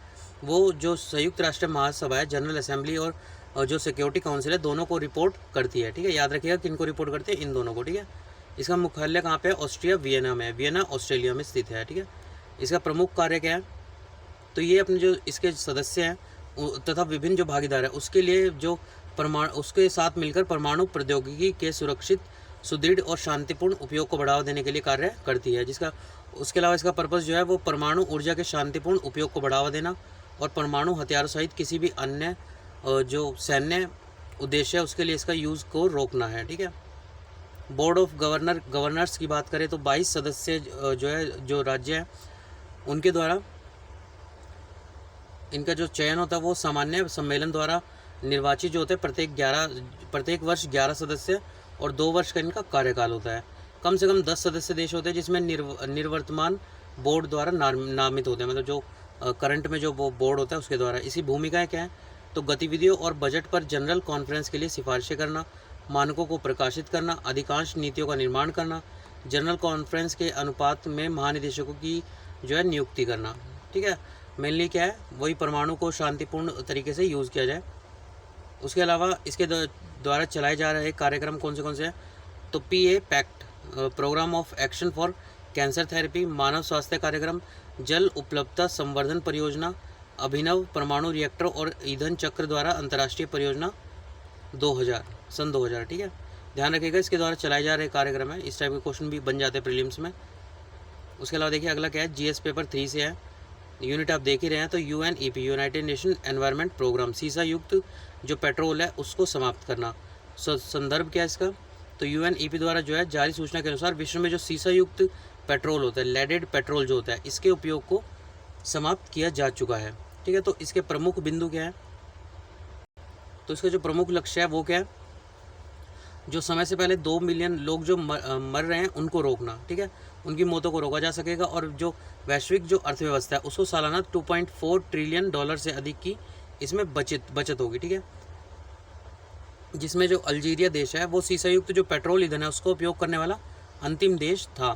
वो जो संयुक्त राष्ट्र महासभा है, जनरल असेंबली और जो सिक्योरिटी काउंसिल है दोनों को रिपोर्ट करती है। ठीक है, याद रखिएगा किनको रिपोर्ट करते हैं, इन दोनों को। ठीक है, इसका मुख्यालय कहाँ पे है, ऑस्ट्रिया वियना में, वियना ऑस्ट्रेलिया में स्थित है। ठीक है, इसका प्रमुख कार्य क्या है, तो ये अपने जो इसके सदस्य हैं तथा विभिन्न जो भागीदार है उसके लिए जो उसके साथ मिलकर परमाणु प्रौद्योगिकी के सुरक्षित, सुदृढ़ और शांतिपूर्ण उपयोग को बढ़ावा देने के लिए कार्य करती है। उसके अलावा इसका पर्पस जो है वो परमाणु ऊर्जा के शांतिपूर्ण उपयोग को बढ़ावा देना और परमाणु हथियारों सहित किसी भी अन्य जो सैन्य उद्देश्य है उसके लिए इसका यूज़ को रोकना है। ठीक है, बोर्ड ऑफ गवर्नर्स की बात करें तो 22 सदस्य जो है जो राज्य हैं उनके द्वारा इनका जो चयन होता है वो सामान्य सम्मेलन द्वारा निर्वाचित जो होते हैं। प्रत्येक वर्ष 11 सदस्य और 2 वर्ष का इनका कार्यकाल होता है। कम से कम 10 सदस्य देश होते हैं जिसमें निर्वर्तमान बोर्ड द्वारा नामित होते हैं, मतलब जो करंट में जो वो बोर्ड होता है उसके द्वारा। इसी भूमिकाएं क्या है, तो गतिविधियों और बजट पर जनरल कॉन्फ्रेंस के लिए सिफारिशें करना, मानकों को प्रकाशित करना, अधिकांश नीतियों का निर्माण करना, जनरल कॉन्फ्रेंस के अनुपात में महानिदेशकों की जो है नियुक्ति करना। ठीक है, मेनली क्या है, वही परमाणु को शांतिपूर्ण तरीके से यूज़ किया जाए। उसके अलावा इसके द्वारा चलाए जा रहे कार्यक्रम कौन से हैं, तो PA PACT, programme of action for cancer therapy, मानव स्वास्थ्य कार्यक्रम, जल उपलब्धता संवर्धन परियोजना, अभिनव परमाणु रिएक्टर और ईंधन चक्र द्वारा अंतर्राष्ट्रीय परियोजना 2000 सन 2000। ठीक है, ध्यान रखिएगा इसके द्वारा चलाए जा रहे कार्यक्रम है, इस टाइप के क्वेश्चन भी बन जाते हैं प्रीलिम्स में। उसके अलावा देखिए अगला क्या है, GS पेपर 3 से है, यूनिट आप देख ही रहे हैं, तो UNEP United Nation Environment Programme, सीसा युक्त जो पेट्रोल है उसको समाप्त करना। संदर्भ क्या है इसका, तो UNEP द्वारा जो है जारी सूचना के अनुसार विश्व में जो सीसा युक्त पेट्रोल होता है, लेडेड पेट्रोल जो होता है, इसके उपयोग को समाप्त किया जा चुका है। ठीक है, तो इसके प्रमुख बिंदु क्या है, तो इसका जो प्रमुख लक्ष्य है वो क्या है, जो समय से पहले 2 मिलियन लोग जो मर रहे हैं उनको रोकना। ठीक है, उनकी मौतों को रोका जा सकेगा और जो वैश्विक जो अर्थव्यवस्था है उसको सालाना $2.4 ट्रिलियन से अधिक की इसमें बचत होगी। ठीक है, जिसमें जो अल्जीरिया देश है वो सीसा युक्त जो पेट्रोल ईंधन है उसको उपयोग करने वाला अंतिम देश था।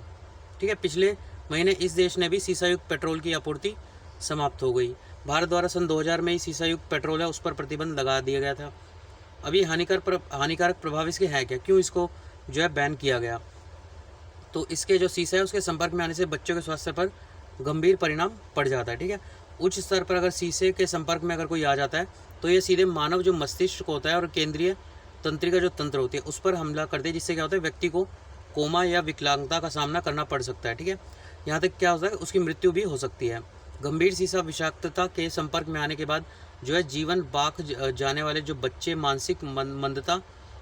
ठीक है, पिछले महीने इस देश ने भी सीसा युक्त पेट्रोल की आपूर्ति समाप्त हो गई। भारत द्वारा सन 2000 में ही सीसा युक्त पेट्रोल है उस पर प्रतिबंध लगा दिया गया था। अब ये हानिकारक प्रभाव इसके है क्या, क्यों इसको जो है बैन किया गया, तो इसके जो सीसा है उसके संपर्क में आने से बच्चों के स्वास्थ्य पर गंभीर परिणाम पड़ जाता है। ठीक है, उच्च स्तर पर अगर शीशे के संपर्क में अगर कोई आ जाता है तो ये सीधे मानव जो मस्तिष्क होता है और केंद्रीय तंत्रिका जो तंत्र होती है उस पर हमला करते हैं, जिससे क्या होता है व्यक्ति को कोमा या विकलांगता का सामना करना पड़ सकता है। ठीक है, यहाँ तक क्या होता है उसकी मृत्यु भी हो सकती है। गंभीर सीसा विषाक्तता के संपर्क में आने के बाद जो है जीवन बाक जाने वाले जो बच्चे मानसिक मंदता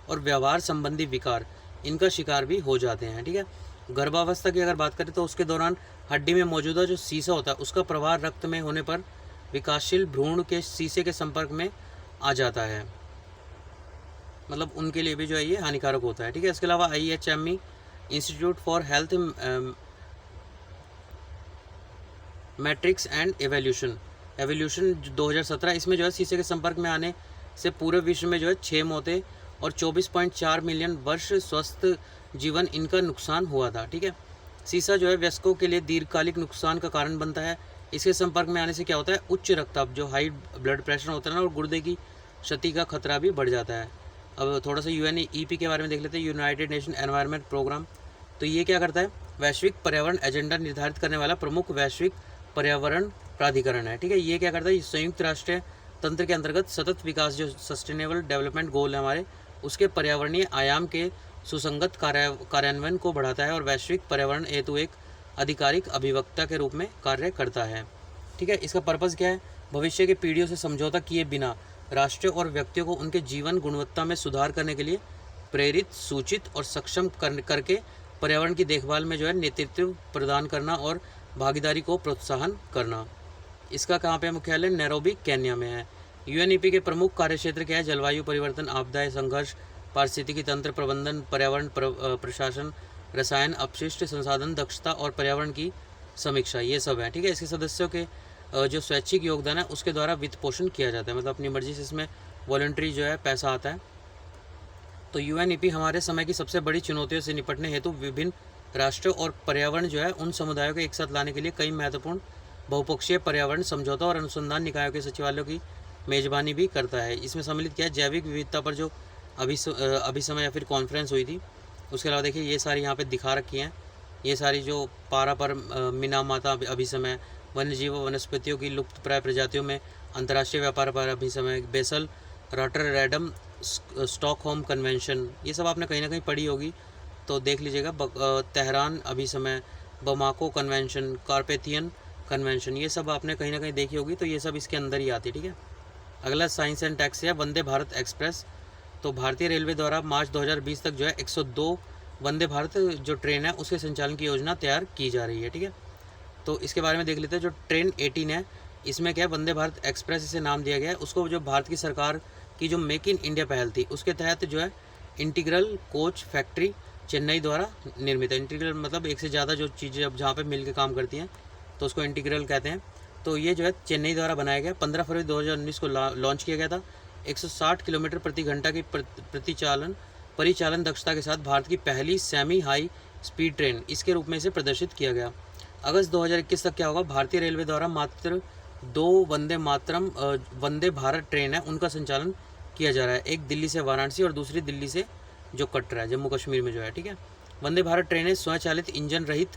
और व्यवहार संबंधी विकार इनका शिकार भी हो जाते हैं। ठीक है, गर्भावस्था की अगर बात करें तो उसके दौरान हड्डी में मौजूदा जो सीसा होता है उसका प्रवाह रक्त में होने पर विकासशील भ्रूण के सीसे के संपर्क में आ जाता है, मतलब उनके लिए भी जो है ये हानिकारक होता है। ठीक है, इसके अलावा IHME institute for health matrix and evolution 2017 इसमें जो है सीसे के संपर्क में आने से पूरे विश्व में जो है 6 मौतें और 24.4 मिलियन वर्ष स्वस्थ जीवन इनका नुकसान हुआ था। ठीक है, सीसा जो है वयस्कों के लिए दीर्घकालिक नुकसान का कारण बनता है। इसके संपर्क में आने से क्या होता है, उच्च रक्तचाप जो हाई ब्लड प्रेशर होता है ना, और गुर्दे की क्षति का खतरा भी बढ़ जाता है। अब थोड़ा सा UNEP के बारे में देख लेते हैं, यूनाइटेड नेशन एनवायरनमेंट प्रोग्राम। तो ये क्या करता है, वैश्विक पर्यावरण एजेंडा निर्धारित करने वाला प्रमुख वैश्विक पर्यावरण प्राधिकरण है। ठीक है, ये क्या करता है, संयुक्त राष्ट्र तंत्र के अंतर्गत सतत विकास जो सस्टेनेबल डेवलपमेंट गोल है हमारे, उसके पर्यावरणीय आयाम के सुसंगत कार्यान्वयन को बढ़ाता है और वैश्विक पर्यावरण हेतु एक आधिकारिक अभिवक्ता के रूप में कार्य करता है। ठीक है, इसका पर्पज़ क्या है, भविष्य की पीढ़ियों से समझौता किए बिना राष्ट्रों और व्यक्तियों को उनके जीवन गुणवत्ता में सुधार करने के लिए प्रेरित, सूचित और सक्षम करके पर्यावरण की देखभाल में जो है नेतृत्व प्रदान करना और भागीदारी को प्रोत्साहन करना। इसका कहाँ पे मुख्यालय, नैरोबी केन्या में है। UNEP के प्रमुख कार्यक्षेत्र क्या है, जलवायु परिवर्तन, आपदाएं, संघर्ष, पारिस्थितिकी तंत्र प्रबंधन, पर्यावरण प्रशासन, रसायन, अपशिष्ट संसाधन दक्षता और पर्यावरण की समीक्षा, ये सब है। ठीक है, इसके सदस्यों के जो स्वैच्छिक योगदान है उसके द्वारा वित्त पोषण किया जाता है, मतलब अपनी मर्जी से इसमें वॉलंटरी जो है पैसा आता है। तो UNEP हमारे समय की सबसे बड़ी चुनौतियों से निपटने हेतु विभिन्न राष्ट्रों और पर्यावरण जो है उन समुदायों को एक साथ लाने के लिए कई महत्वपूर्ण बहुपक्षीय पर्यावरण समझौता और अनुसंधान निकायों के सचिवालयों की मेजबानी भी करता है। इसमें सम्मिलित किया है जैविक विविधता पर जो अभी समय या फिर कॉन्फ्रेंस हुई थी। उसके अलावा देखिए ये सारी यहाँ पे दिखा रखी हैं, ये सारी जो पारा पर मिनामाता अभिसमय, वन्यजीव वनस्पतियों की लुप्तप्राय प्रजातियों में अंतर्राष्ट्रीय व्यापार पर अभिसमय, बेसल रॉटरडैम स्टॉकहोम कन्वेंशन, ये सब आपने कहीं ना कहीं पढ़ी होगी तो देख लीजिएगा। तेहरान अभिसमय, बमाको कन्वेंशन, कार्पेथियन कन्वेंशन, ये सब आपने कहीं ना कहीं देखी होगी, तो ये सब इसके अंदर ही आती है। ठीक है, अगला साइंस एंड टेक्स है वंदे भारत एक्सप्रेस। तो भारतीय रेलवे द्वारा मार्च 2020 तक जो है 102 वंदे भारत जो ट्रेन है उसके संचालन की योजना तैयार की जा रही है। ठीक है, तो इसके बारे में देख लेते हैं। जो ट्रेन 18 है इसमें क्या है, वंदे भारत एक्सप्रेस इसे नाम दिया गया है। उसको जो भारत की सरकार की जो मेक इन इंडिया पहल थी उसके तहत जो है इंटीग्रल कोच फैक्ट्री चेन्नई द्वारा निर्मित है। इंटीग्रल मतलब एक से ज़्यादा जो चीज़ें अब जहाँ पे मिल के काम करती हैं तो उसको इंटीग्रल कहते हैं। तो ये जो है चेन्नई द्वारा बनाया गया, 15 फरवरी 2019 को लॉन्च किया गया था। 160 किलोमीटर प्रति घंटा की परिचालन दक्षता के साथ भारत की पहली सेमी हाई स्पीड ट्रेन इसके रूप में इसे प्रदर्शित किया गया। अगस्त 2021 तक क्या होगा, भारतीय रेलवे द्वारा मात्र 2 वंदे भारत ट्रेन है उनका संचालन किया जा रहा है। एक दिल्ली से वाराणसी और दूसरी दिल्ली से जो कटरा है जम्मू कश्मीर में जो है। ठीक है, वंदे भारत ट्रेनें स्वचालित इंजन रहित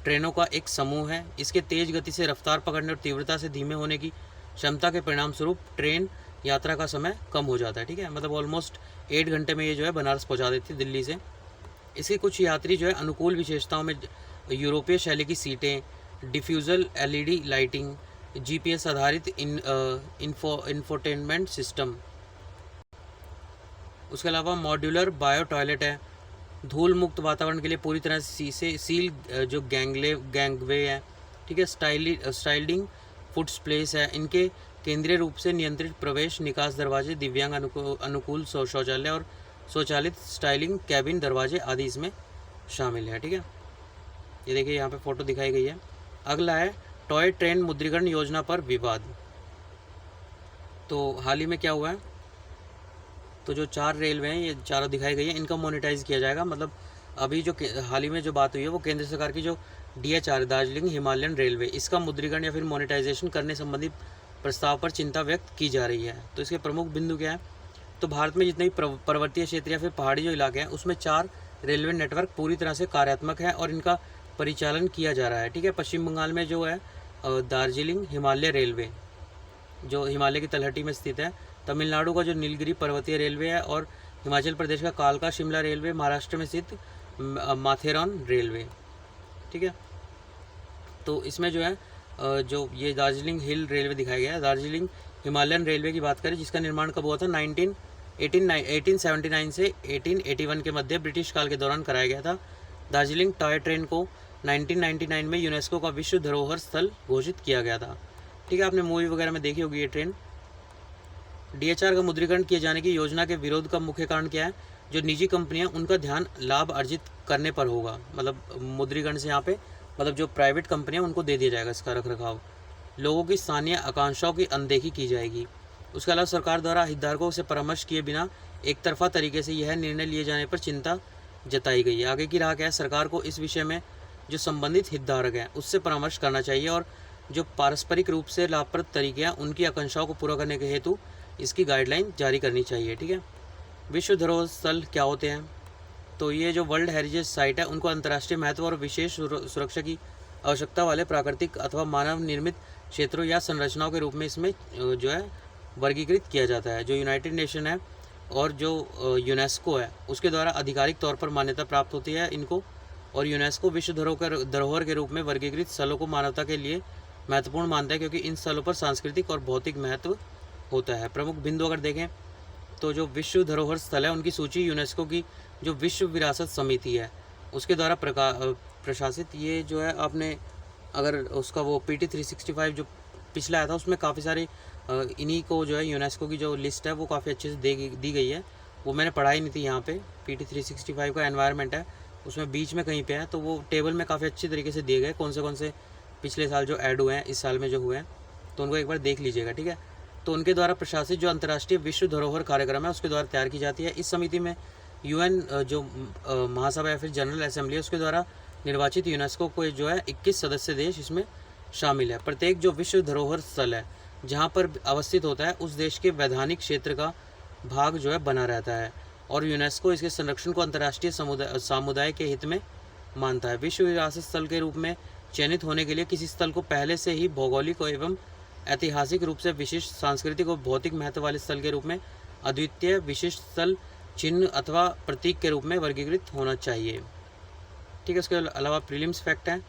ट्रेनों का एक समूह है। इसके तेज गति से रफ्तार पकड़ने और तीव्रता से धीमे होने की क्षमता के परिणाम स्वरूप ट्रेन यात्रा का समय कम हो जाता है। ठीक है, मतलब ऑलमोस्ट 8 घंटे में ये जो है बनारस पहुंचा देती है दिल्ली से। इसकी कुछ यात्री जो है अनुकूल विशेषताओं में यूरोपीय शैली की सीटें, डिफ्यूजल LED लाइटिंग, GPS आधारित इंफोटेनमेंट सिस्टम, उसके अलावा मॉड्यूलर बायो टॉयलेट है, धूल मुक्त वातावरण के लिए पूरी तरह से सील जो गैंगवे है। ठीक है, स्टाइलिंग फुट प्लेस है, इनके केंद्रीय रूप से नियंत्रित प्रवेश निकास दरवाजे, दिव्यांग अनुकूल शौचालय और स्वचालित स्टाइलिंग कैबिन दरवाजे आदि इसमें शामिल है। ठीक है, ये देखिए यहाँ पे फोटो दिखाई गई है। अगला है टॉय ट्रेन मुद्रीकरण योजना पर विवाद। तो हाल ही में क्या हुआ है, तो जो 4 रेलवे हैं ये चारों दिखाई गई है, इनका मोनेटाइज किया जाएगा। मतलब अभी जो हाल ही में जो बात हुई है वो केंद्र सरकार की जो DHR दार्जिलिंग हिमालयन रेलवे इसका मुद्रीकरण या फिर मोनेटाइजेशन करने संबंधी प्रस्ताव पर चिंता व्यक्त की जा रही है। तो इसके प्रमुख बिंदु क्या है, तो भारत में जितने भी पर्वतीय क्षेत्र या फिर पहाड़ी जो इलाके हैं उसमें 4 रेलवे नेटवर्क पूरी तरह से कार्यात्मक है और इनका परिचालन किया जा रहा है। ठीक है, पश्चिम बंगाल में जो है दार्जिलिंग हिमालय रेलवे जो हिमालय की तलहटी में स्थित है, तमिलनाडु का जो नीलगिरी पर्वतीय रेलवे है और हिमाचल प्रदेश का कालका शिमला रेलवे, महाराष्ट्र में स्थित माथेरान रेलवे। ठीक है, तो इसमें जो है जो ये दार्जिलिंग हिल रेलवे दिखाया गया है, दार्जिलिंग हिमालयन रेलवे की बात करें जिसका निर्माण कब हुआ था 1879 से 1881 के मध्य ब्रिटिश काल के दौरान कराया गया था। दार्जिलिंग टॉय ट्रेन को 1999 में यूनेस्को का विश्व धरोहर स्थल घोषित किया गया था। ठीक है, आपने मूवी वगैरह में देखी होगी ये ट्रेन। DHR का मुद्रीकरण किए जाने की योजना के विरोध का मुख्य कारण क्या है? जो निजी कंपनियां उनका ध्यान लाभ अर्जित करने पर होगा, मतलब मुद्रीकरण से यहाँ पे मतलब जो प्राइवेट कंपनियां उनको दे दिया जाएगा इसका रख रखाव। लोगों की स्थानीय आकांक्षाओं की अनदेखी की जाएगी। उसके अलावा सरकार द्वारा हितधारकों से परामर्श किए बिना एक तरफा तरीके से यह निर्णय लिए जाने पर चिंता जताई गई है। आगे की राह क्या है? सरकार को इस विषय में जो संबंधित हितधारक हैं उससे परामर्श करना चाहिए और जो पारस्परिक रूप से लाभप्रद तरीके हैं उनकी आकांक्षाओं को पूरा करने के हेतु इसकी गाइडलाइन जारी करनी चाहिए। ठीक है, विश्व धरोहर स्थल क्या होते हैं? तो ये जो वर्ल्ड हेरिटेज साइट है उनको अंतर्राष्ट्रीय महत्व और विशेष सुरक्षा की आवश्यकता वाले प्राकृतिक अथवा मानव निर्मित क्षेत्रों या संरचनाओं के रूप में इसमें जो है वर्गीकृत किया जाता है। जो यूनाइटेड नेशन है और जो यूनेस्को है उसके द्वारा आधिकारिक तौर पर मान्यता प्राप्त होती है इनको, और यूनेस्को विश्व धरोहर के रूप में वर्गीकृत स्थलों को मानवता के लिए महत्वपूर्ण मानता है क्योंकि इन स्थलों पर सांस्कृतिक और भौतिक महत्व होता है। प्रमुख बिंदु अगर देखें तो जो विश्व धरोहर स्थल है उनकी सूची यूनेस्को की जो विश्व विरासत समिति है उसके द्वारा प्रशासित। ये जो है आपने अगर उसका वो PT 365 जो पिछला आया था उसमें काफ़ी सारे इन्हीं को जो है यूनेस्को की जो लिस्ट है वो काफ़ी अच्छे से दी गई है। वो मैंने पढ़ाई नहीं थी यहाँ पे। PT 365 का एनवायरनमेंट है उसमें बीच में कहीं पे है, तो वो टेबल में काफ़ी अच्छी तरीके से दिए गए कौन से पिछले साल जो ऐड हुए हैं इस साल में जो हुए हैं, तो उनको एक बार देख लीजिएगा। ठीक है, तो उनके द्वारा प्रशासित जो अंतर्राष्ट्रीय विश्व धरोहर कार्यक्रम है उसके द्वारा तैयार की जाती है। इस समिति में UN जो महासभा या फिर जनरल असेंबली है उसके द्वारा निर्वाचित यूनेस्को को जो है 21 सदस्य देश इसमें शामिल है। प्रत्येक जो विश्व धरोहर स्थल है जहाँ पर अवस्थित होता है उस देश के वैधानिक क्षेत्र का भाग जो है बना रहता है और यूनेस्को इसके संरक्षण को अंतर्राष्ट्रीय समुदाय के हित में मानता है। विश्व विरासत स्थल के रूप में चयनित होने के लिए किसी स्थल को पहले से ही भौगोलिक एवं ऐतिहासिक रूप से विशिष्ट सांस्कृतिक और भौतिक महत्व वाले स्थल के रूप में अद्वितीय विशिष्ट स्थल चिन्ह अथवा प्रतीक के रूप में वर्गीकृत होना चाहिए। ठीक है, इसके अलावा प्रीलिम्स फैक्ट हैं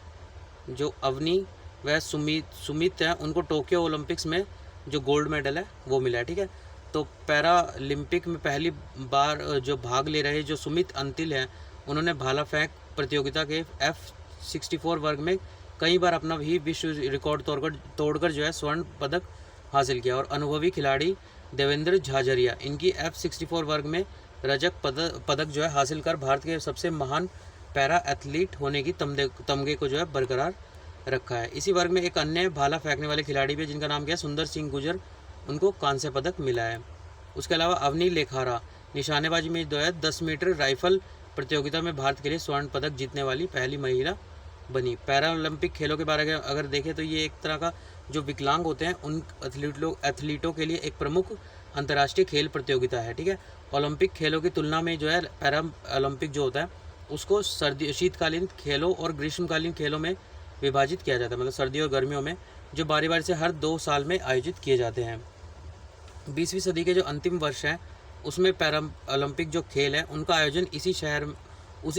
जो अवनी व सुमित हैं उनको टोक्यो ओलंपिक्स में जो गोल्ड मेडल है वो मिला है। ठीक है, तो पैरालंपिक में पहली बार जो भाग ले रहे जो सुमित अंतिल हैं उन्होंने भाला फेंक प्रतियोगिता के F64 वर्ग में कई बार अपना भी विश्व रिकॉर्ड तोड़कर जो है स्वर्ण पदक हासिल किया। और अनुभवी खिलाड़ी देवेंद्र झाझरिया इनकी F64 वर्ग में रजत पदक जो है हासिल कर भारत के सबसे महान पैरा एथलीट होने की तमगे को जो है बरकरार रखा है। इसी वर्ग में एक अन्य भाला फेंकने वाले खिलाड़ी भी जिनका नाम क्या है सुंदर सिंह गुर्जर, उनको कांस्य पदक मिला है। उसके अलावा अवनी लेखारा निशानेबाजी में जो है 10 मीटर राइफल प्रतियोगिता में भारत के लिए स्वर्ण पदक जीतने वाली पहली महिला बनी। पैरालंपिक खेलों के बारे में अगर देखें तो ये एक तरह का जो विकलांग होते हैं उन एथलीटों के लिए एक प्रमुख अंतर्राष्ट्रीय खेल प्रतियोगिता है। ठीक है, ओलंपिक खेलों की तुलना में जो है पैरा ओलंपिक जो होता है उसको शीतकालीन खेलों और ग्रीष्मकालीन खेलों में विभाजित किया जाता है, मतलब सर्दियों और गर्मियों में, जो बारी बारी से हर 2 साल में आयोजित किए जाते हैं। 20वीं सदी के जो अंतिम वर्ष है उसमें पैरा ओलंपिक जो खेल है उनका आयोजन उसी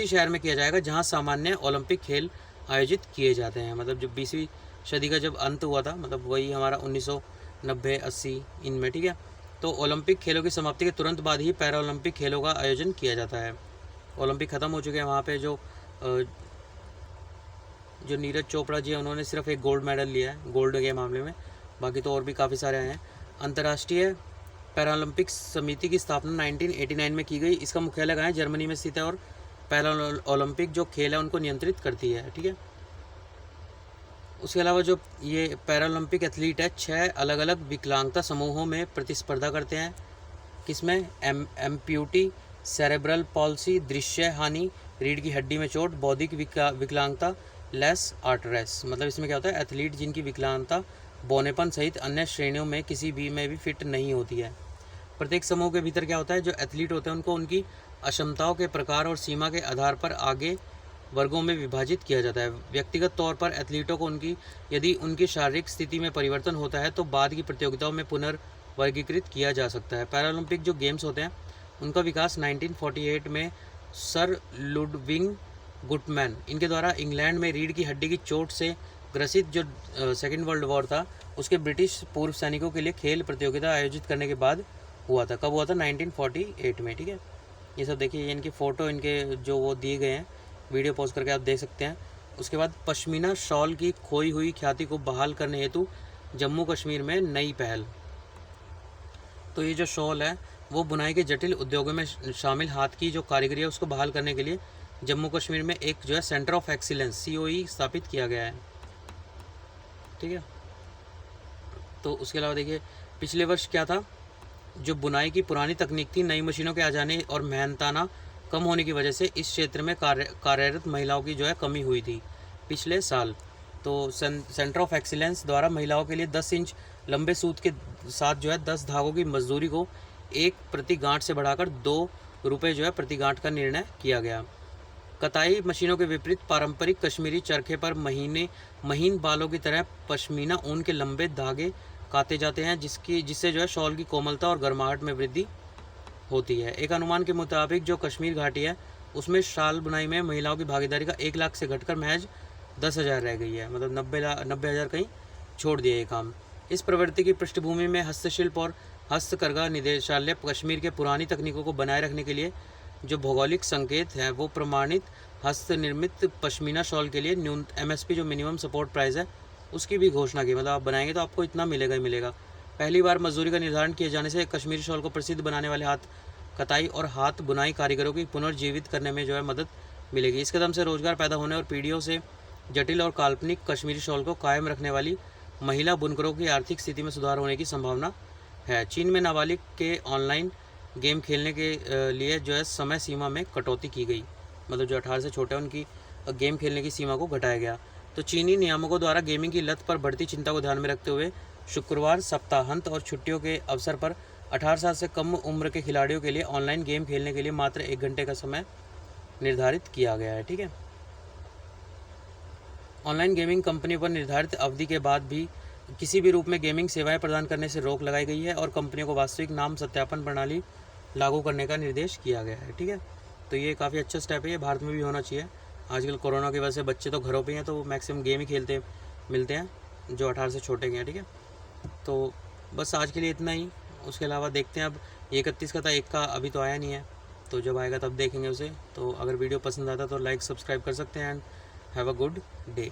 शहर में किया जाएगा जहां सामान्य ओलंपिक खेल आयोजित किए जाते हैं। मतलब जो 20वीं सदी का जब अंत हुआ था, मतलब वही हमारा 1990-80 इनमें। ठीक है, तो ओलंपिक खेलों की समाप्ति के तुरंत बाद ही पैरा ओलंपिक खेलों का आयोजन किया जाता है। ओलंपिक ख़त्म हो चुके हैं, वहाँ पे जो नीरज चोपड़ा जी हैं उन्होंने सिर्फ एक गोल्ड मेडल लिया है गोल्ड के मामले में, बाकी तो और भी काफ़ी सारे हैं। अंतर्राष्ट्रीय पैरालंपिक समिति की स्थापना 1989 में की गई। इसका मुख्यालय कहाँ है? जर्मनी में स्थित है और पैरा ओलंपिक जो खेल है उनको नियंत्रित करती है। ठीक है, उसके अलावा जो ये पैरालंपिक एथलीट है 6 अलग अलग विकलांगता समूहों में प्रतिस्पर्धा करते हैं। किसमें? एम्प्यूटी, सेरेब्रल पॉल्सी, दृश्य हानि, रीढ़ की हड्डी में चोट, बौद्धिक विकलांगता, लेस आर्टरेस। मतलब इसमें क्या होता है? एथलीट जिनकी विकलांगता बौनेपन सहित अन्य श्रेणियों में किसी भी में भी फिट नहीं होती है। प्रत्येक समूह के भीतर क्या होता है? जो एथलीट होते हैं उनको उनकी अक्षमताओं के प्रकार और सीमा के आधार पर आगे वर्गों में विभाजित किया जाता है। व्यक्तिगत तौर पर एथलीटों को यदि उनकी शारीरिक स्थिति में परिवर्तन होता है तो बाद की प्रतियोगिताओं में पुनर्वर्गीकृत किया जा सकता है। पैरालंपिक जो गेम्स होते हैं उनका विकास 1948 में सर लुडविग गुटमैन इनके द्वारा इंग्लैंड में रीढ़ की हड्डी की चोट से ग्रसित जो सेकेंड वर्ल्ड वॉर था उसके ब्रिटिश पूर्व सैनिकों के लिए खेल प्रतियोगिता आयोजित करने के बाद हुआ था। कब हुआ था? 1948 में। ठीक है, ये सब देखिए, ये इनकी फ़ोटो, इनके जो वो दिए गए हैं, वीडियो पॉज करके आप देख सकते हैं। उसके बाद पश्मीना शॉल की खोई हुई ख्याति को बहाल करने हेतु जम्मू कश्मीर में नई पहल। तो ये जो शॉल है वो बुनाई के जटिल उद्योगों में शामिल हाथ की जो कारीगरी है उसको बहाल करने के लिए जम्मू कश्मीर में एक जो है सेंटर ऑफ एक्सीलेंस COE स्थापित किया गया है। ठीक है, तो उसके अलावा देखिए पिछले वर्ष क्या था, जो बुनाई की पुरानी तकनीक थी, नई मशीनों के आ जाने और मेहनताना कम होने की वजह से इस क्षेत्र में कार्यरत महिलाओं की जो है कमी हुई थी पिछले साल। तो सेंटर ऑफ एक्सीलेंस द्वारा महिलाओं के लिए 10 इंच लंबे सूत के साथ जो है 10 धागों की मजदूरी को 1 प्रति गांठ से बढ़ाकर 2 रुपये जो है प्रति गांठ का निर्णय किया गया। कताई मशीनों के विपरीत पारंपरिक कश्मीरी चरखे पर महीन बालों की तरह पश्मीना ऊन के लंबे धागे काते जाते हैं, जिससे जो है शॉल की कोमलता और गर्माहट में वृद्धि होती है। एक अनुमान के मुताबिक जो कश्मीर घाटी है उसमें शाल बुनाई में महिलाओं की भागीदारी का 1 लाख से घटकर महज 10,000 रह गई है, मतलब 90,000 कहीं छोड़ दिया ये काम। इस प्रवृत्ति की पृष्ठभूमि में हस्तशिल्प और हस्तकरघा निदेशालय कश्मीर के पुरानी तकनीकों को बनाए रखने के लिए जो भौगोलिक संकेत है वो प्रमाणित हस्त निर्मित पश्मीना शॉल के लिए MSP जो मिनिमम सपोर्ट प्राइस है उसकी भी घोषणा की। मतलब आप बनाएंगे तो आपको इतना मिलेगा ही मिलेगा। पहली बार मजदूरी का निर्धारण किए जाने से कश्मीरी शॉल को प्रसिद्ध बनाने वाले हाथ कताई और हाथ बुनाई कारीगरों की पुनर्जीवित करने में जो है मदद मिलेगी। इस कदम से रोजगार पैदा होने और पीढ़ियों से जटिल और काल्पनिक कश्मीरी शॉल को कायम रखने वाली महिला बुनकरों की आर्थिक स्थिति में सुधार होने की संभावना है। चीन में नाबालिग के ऑनलाइन गेम खेलने के लिए जो है समय सीमा में कटौती की गई, मतलब जो 18 से छोटे हैं उनकी गेम खेलने की सीमा को घटाया गया। तो चीनी नियामकों द्वारा गेमिंग की लत पर बढ़ती चिंता को ध्यान में रखते हुए शुक्रवार सप्ताहांत और छुट्टियों के अवसर पर 18 साल से कम उम्र के खिलाड़ियों के लिए ऑनलाइन गेम खेलने के लिए मात्र 1 घंटे का समय निर्धारित किया गया है। ठीक है, ऑनलाइन गेमिंग कंपनी पर निर्धारित अवधि के बाद भी किसी भी रूप में गेमिंग सेवाएं प्रदान करने से रोक लगाई गई है और कंपनियों को वास्तविक नाम सत्यापन प्रणाली लागू करने का निर्देश किया गया है। ठीक है, तो ये काफ़ी अच्छा स्टेप है, ये भारत में भी होना चाहिए। आजकल कोरोना की वजह से बच्चे तो घरों पे हैं तो मैक्सिमम गेम ही खेलते मिलते हैं जो 18 से छोटे हैं। ठीक है, तो बस आज के लिए इतना ही। उसके अलावा देखते हैं, अब 31 का था, 1 का अभी तो आया नहीं है, तो जब आएगा तब देखेंगे उसे। तो अगर वीडियो पसंद आता तो लाइक सब्सक्राइब कर सकते हैं and have a good day.